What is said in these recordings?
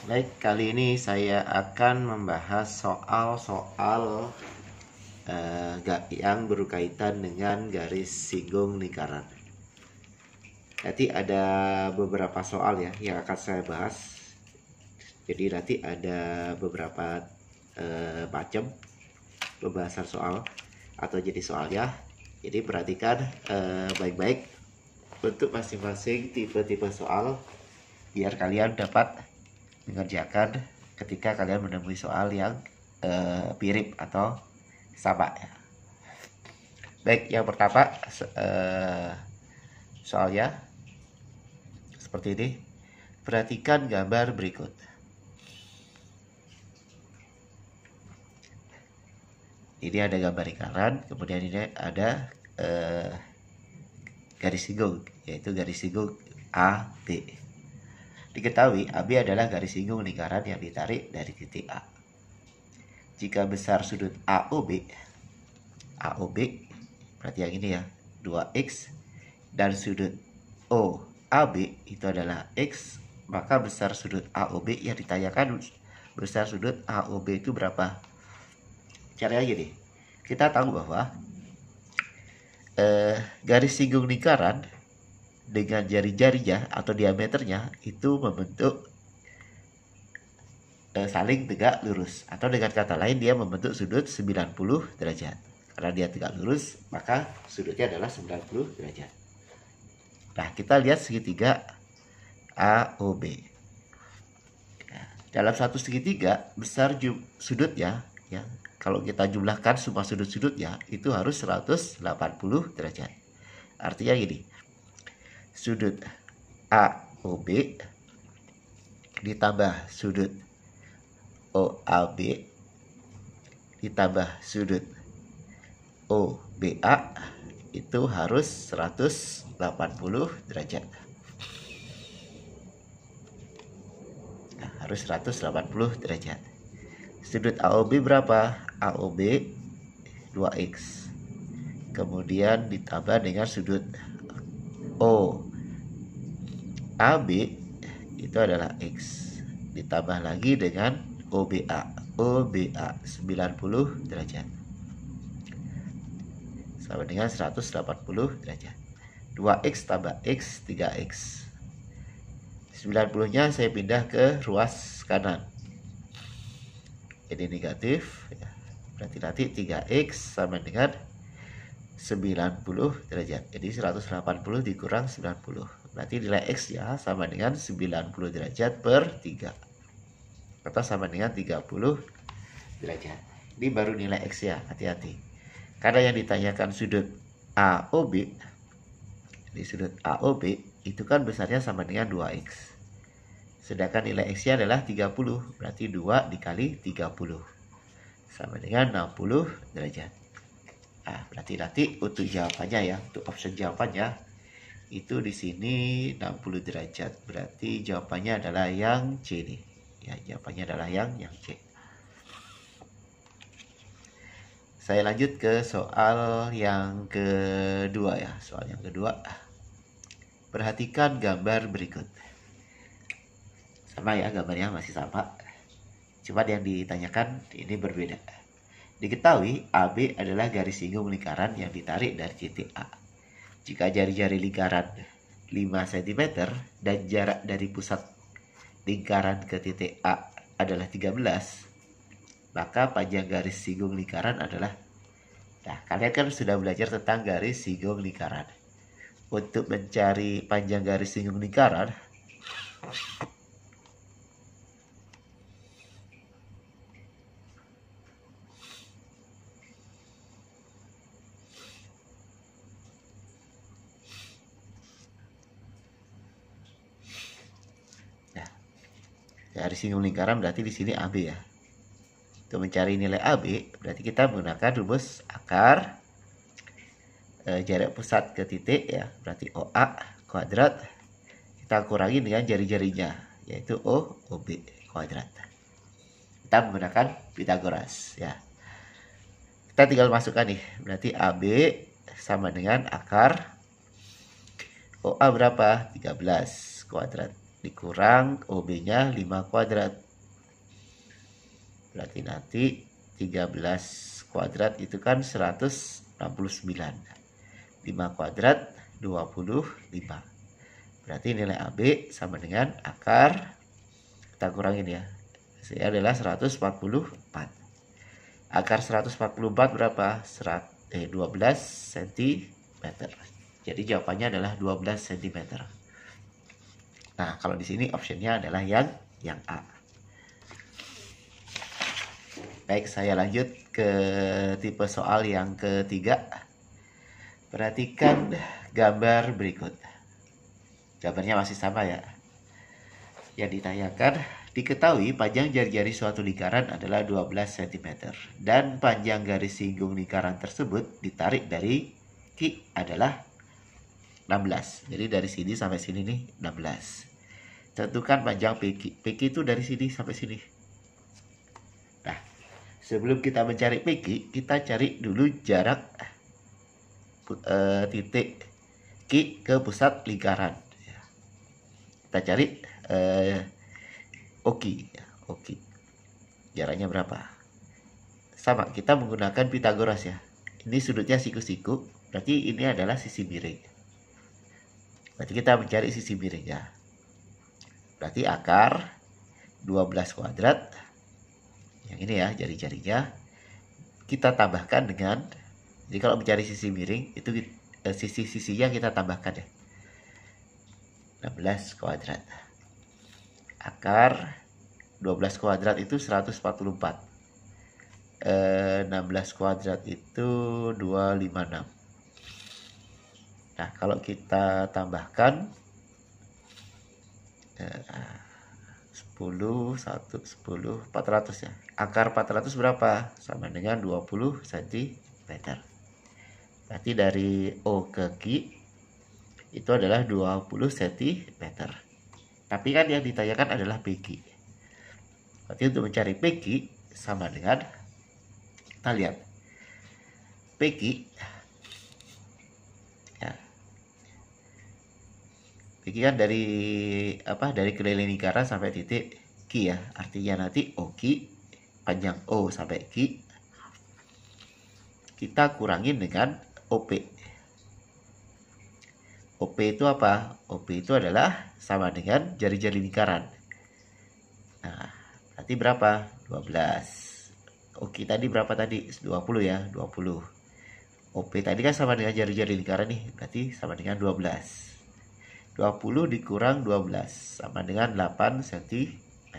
Baik, kali ini saya akan membahas soal-soal yang berkaitan dengan garis singgung lingkaran. Nanti ada beberapa soal ya yang akan saya bahas. Jadi nanti ada beberapa macam pembahasan soal atau jenis soalnya. Jadi perhatikan baik-baik untuk masing-masing tipe-tipe soal biar kalian dapat mengerjakan ketika kalian menemui soal yang mirip atau sama ya. Baik, yang pertama soalnya seperti ini. Perhatikan gambar berikut. Ini ada gambar lingkaran, kemudian ini ada garis singgung, yaitu garis singgung AB. Diketahui AB adalah garis singgung lingkaran yang ditarik dari titik A. Jika besar sudut AOB berarti yang ini ya, 2x, dan sudut OAB itu adalah x, maka besar sudut AOB yang ditanyakan besar sudut AOB itu berapa? Caranya gini, kita tahu bahwa garis singgung lingkaran dengan jari-jarinya atau diameternya itu membentuk saling tegak lurus, atau dengan kata lain dia membentuk sudut 90 derajat. Karena dia tegak lurus, maka sudutnya adalah 90 derajat. Nah, kita lihat segitiga AOB. Nah, dalam satu segitiga besar sudutnya ya, kalau kita jumlahkan semua sudut-sudutnya itu harus 180 derajat. Artinya gini, sudut AOB ditambah sudut OAB ditambah sudut OBA itu harus 180 derajat. Nah, harus 180 derajat. Sudut AOB berapa? AOB 2x. Kemudian ditambah dengan sudut OAB itu adalah x. Ditambah lagi dengan OBA 90 derajat. Sama dengan 180 derajat. 2x tambah x 3x. 90-nya saya pindah ke ruas kanan. Ini negatif ya. Berarti nanti 3x sama dengan 90 derajat. Jadi 180 dikurang 90. Berarti nilai x ya sama dengan 90 derajat per 3. Atau sama dengan 30 derajat. Ini baru nilai x ya, hati-hati. Karena yang ditanyakan sudut AOB, di sudut AOB itu kan besarnya sama dengan 2x. Sedangkan nilai x-nya adalah 30, berarti 2 dikali 30 sama dengan 60 derajat. Nah, berarti nanti untuk jawabannya ya, untuk option jawabannya itu di sini 60 derajat. Berarti jawabannya adalah yang C nih. Ya, jawabannya adalah yang C. Saya lanjut ke soal yang kedua ya. Soal yang kedua. Perhatikan gambar berikut. Sama ya, gambarnya masih sama. Cuma yang ditanyakan ini berbeda. Diketahui AB adalah garis singgung lingkaran yang ditarik dari titik A. Jika jari-jari lingkaran 5 cm dan jarak dari pusat lingkaran ke titik A adalah 13, maka panjang garis singgung lingkaran adalah. Nah, kalian kan sudah belajar tentang garis singgung lingkaran. Untuk mencari panjang garis singgung lingkaran, garis singgung lingkaran berarti di sini AB ya. Untuk mencari nilai AB berarti kita menggunakan rumus akar jarak pusat ke titik ya, berarti OA kuadrat kita kurangi dengan jari-jarinya, yaitu OB kuadrat. Kita menggunakan Pythagoras ya. Kita tinggal masukkan nih, berarti AB sama dengan akar OA berapa? 13 kuadrat. dikurang OB-nya 5 kuadrat. Berarti nanti 13 kuadrat itu kan 169. 5 kuadrat 25. Berarti nilai AB sama dengan akar, kita kurangin ya, hasilnya adalah 144. Akar 144 berapa? 12 cm. Jadi jawabannya adalah 12 cm. Nah, kalau di sini optionnya adalah yang A. Baik, saya lanjut ke tipe soal yang ketiga. Perhatikan gambar berikut. Gambarnya masih sama ya. Yang ditanyakan, diketahui panjang jari-jari suatu lingkaran adalah 12 cm. Dan panjang garis singgung lingkaran tersebut ditarik dari Q adalah 16. Jadi dari sini sampai sini nih 16. Tentukan panjang PQ. PQ itu dari sini sampai sini. Nah, sebelum kita mencari PQ, kita cari dulu jarak titik Q ke pusat lingkaran. Kita cari OQ. Jaraknya berapa? Sama, kita menggunakan Pitagoras ya. Ini sudutnya siku-siku, berarti ini adalah sisi miring. Berarti kita mencari sisi miringnya. Berarti akar 12 kuadrat, yang ini ya jari-jarinya, kita tambahkan dengan, jadi kalau mencari sisi miring, itu sisi-sisinya kita tambahkan ya. 16 kuadrat. Akar 12 kuadrat itu 144. 16 kuadrat itu 256. Nah, kalau kita tambahkan 10, 400 ya. Akar 400 berapa? Sama dengan 20 cm. Berarti dari O ke Q itu adalah 20 cm. Tapi kan yang ditanyakan adalah PQ. Berarti untuk mencari PQ sama dengan, kita lihat PQ ya. PQ kan dari dari keliling lingkaran sampai titik Q ya. Artinya nanti OQ, panjang O sampai Q, kita kurangin dengan OP. OP itu apa? OP itu adalah sama dengan jari-jari lingkaran. Nah, berarti berapa? 12. OQ tadi berapa tadi? 20 ya, 20. OP tadi kan sama dengan jari-jari lingkaran nih, berarti sama dengan 12. 20 dikurang 12 sama dengan 8 cm.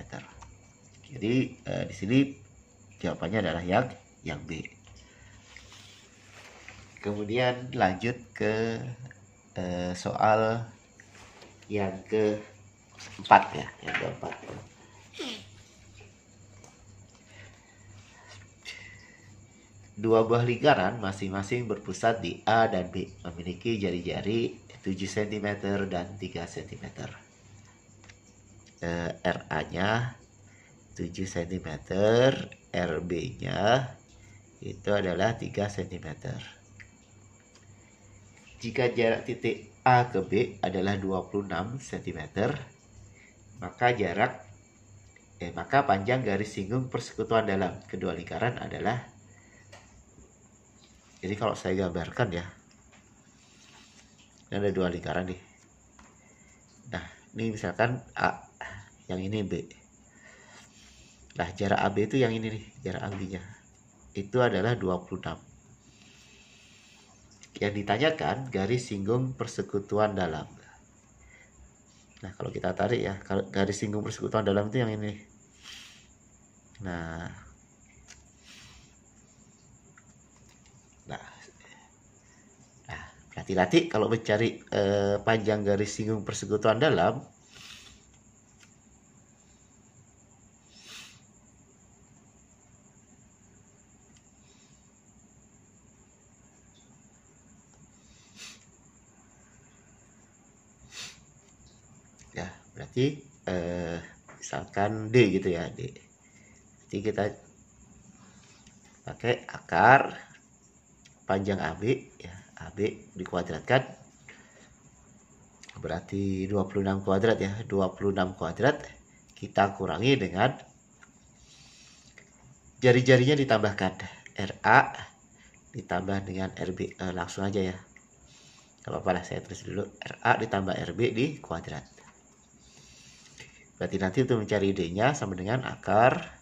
Jadi di sini jawabannya adalah yang B. Kemudian lanjut ke soal yang keempat ya, yang keempat. Dua buah lingkaran masing-masing berpusat di A dan B, memiliki jari-jari 7 cm dan 3 cm. RA-nya 7 cm, RB-nya itu adalah 3 cm. Jika jarak titik A ke B adalah 26 cm, maka panjang garis singgung persekutuan dalam kedua lingkaran adalah, jadi kalau saya gambarkan ya, ini ada dua lingkaran nih. Nah, ini misalkan A, yang ini B. Nah, jarak AB itu yang ini nih, jarak AB-nya itu adalah 26. Yang ditanyakan garis singgung persekutuan dalam. Nah, kalau kita tarik ya, kalau garis singgung persekutuan dalam itu yang ini. Nah, berarti kalau mencari panjang garis singgung persekutuan dalam, ya berarti misalkan D gitu ya, D. Jadi kita pakai akar panjang AB ya, AB dikuadratkan berarti 26 kuadrat ya. 26 kuadrat kita kurangi dengan jari-jarinya ditambahkan. RA ditambah dengan RB. Langsung aja ya. Gak apa-apa lah, saya tulis dulu. RA ditambah RB di kuadrat. Berarti nanti untuk mencari D-nya sama dengan akar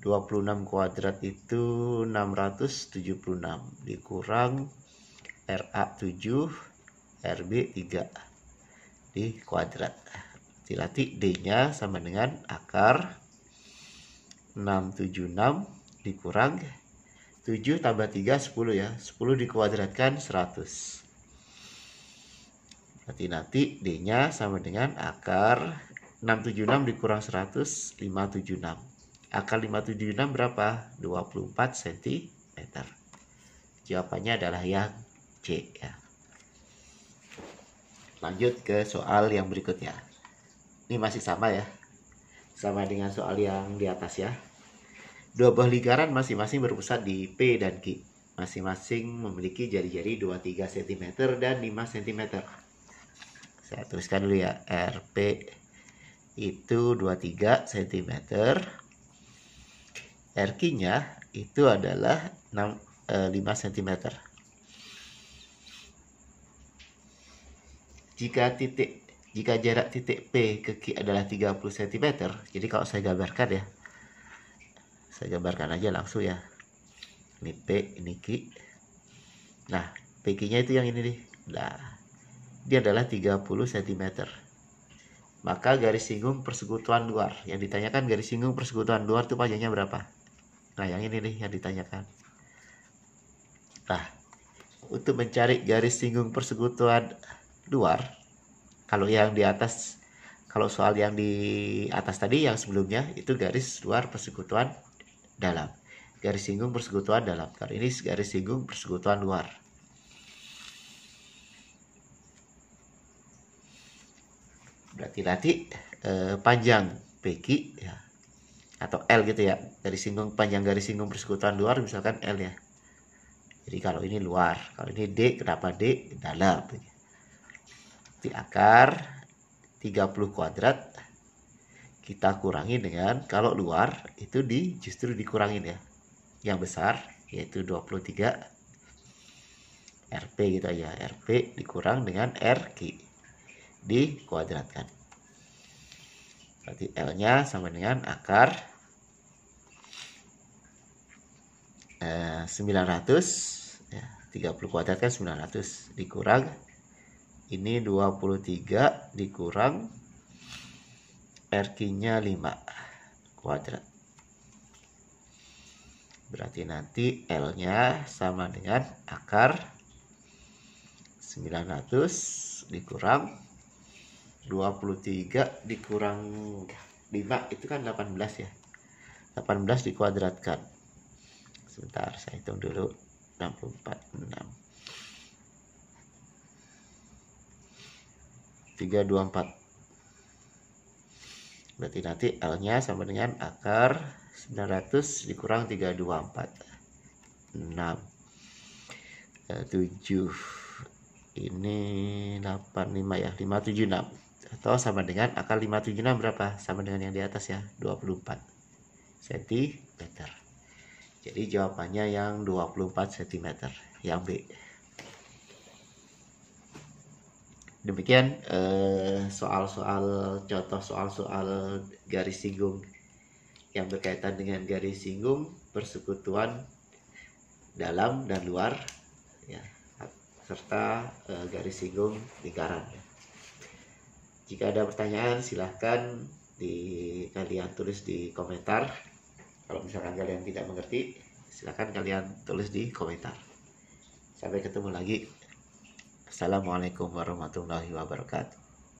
26 kuadrat itu 676 dikurang RA 7 RB 3 di kuadrat. Berarti D-nya sama dengan akar 676 dikurang 7 tambah 3 10 ya. 10 dikuadratkan 100. Berarti nanti D-nya sama dengan akar 676 dikurang 100 576. Akar 576 berapa? 24 cm. Jawabannya adalah yang C ya. Lanjut ke soal yang berikutnya. Ini masih sama ya. Sama dengan soal yang di atas ya. Dua buah lingkaran masing-masing berpusat di P dan Q. Masing-masing memiliki jari-jari 23 cm dan 5 cm. Saya tuliskan dulu ya. RP itu 23 cm. RQ-nya itu adalah 5 cm. Jika jarak titik P ke Q adalah 30 cm, jadi kalau saya gambarkan ya, saya gambarkan aja langsung ya. Ini P, ini Q. Nah, PQ-nya itu yang ini nih. Nah, dia adalah 30 cm. Maka garis singgung persekutuan luar. Yang ditanyakan garis singgung persekutuan luar itu panjangnya berapa? Nah, yang ini nih yang ditanyakan. Nah, untuk mencari garis singgung persekutuan luar, kalau yang di atas, kalau soal yang di atas tadi yang sebelumnya itu garis luar persekutuan dalam. Garis singgung persekutuan dalam. Kalau ini garis singgung persekutuan luar. Berarti nanti panjang PQ ya, atau L gitu ya, garis singgung panjang garis singgung persekutuan luar misalkan L ya. Jadi kalau ini luar, kalau ini D, kenapa D? Dalam. Di akar 30 kuadrat kita kurangi dengan, kalau luar itu justru dikurangin ya. Yang besar yaitu 23 RP gitu aja. RP dikurang dengan RQ dikuadratkan. Berarti L-nya sama dengan akar 900 ya, 30 kuadrat kan 900 dikurang ini 23 dikurang RQ-nya 5 kuadrat. Berarti nanti L-nya sama dengan akar 900 dikurang 23 dikurang 5 itu kan 18 ya. 18 dikuadratkan. Sebentar, saya hitung dulu. 64, 6. 324. Berarti nanti L-nya sama dengan akar 900 dikurang 324. 6. 7. Ini 85 ya, 576. Atau sama dengan akar 576 berapa? Sama dengan yang di atas ya, 24 cm. Jadi jawabannya yang 24 cm, yang B. Demikian soal-soal contoh soal-soal garis singgung yang berkaitan dengan garis singgung persekutuan dalam dan luar ya, serta garis singgung lingkaran. Jika ada pertanyaan silahkan kalian tulis di komentar. Kalau misalkan kalian tidak mengerti, silahkan kalian tulis di komentar. Sampai ketemu lagi. Assalamualaikum warahmatullahi wabarakatuh.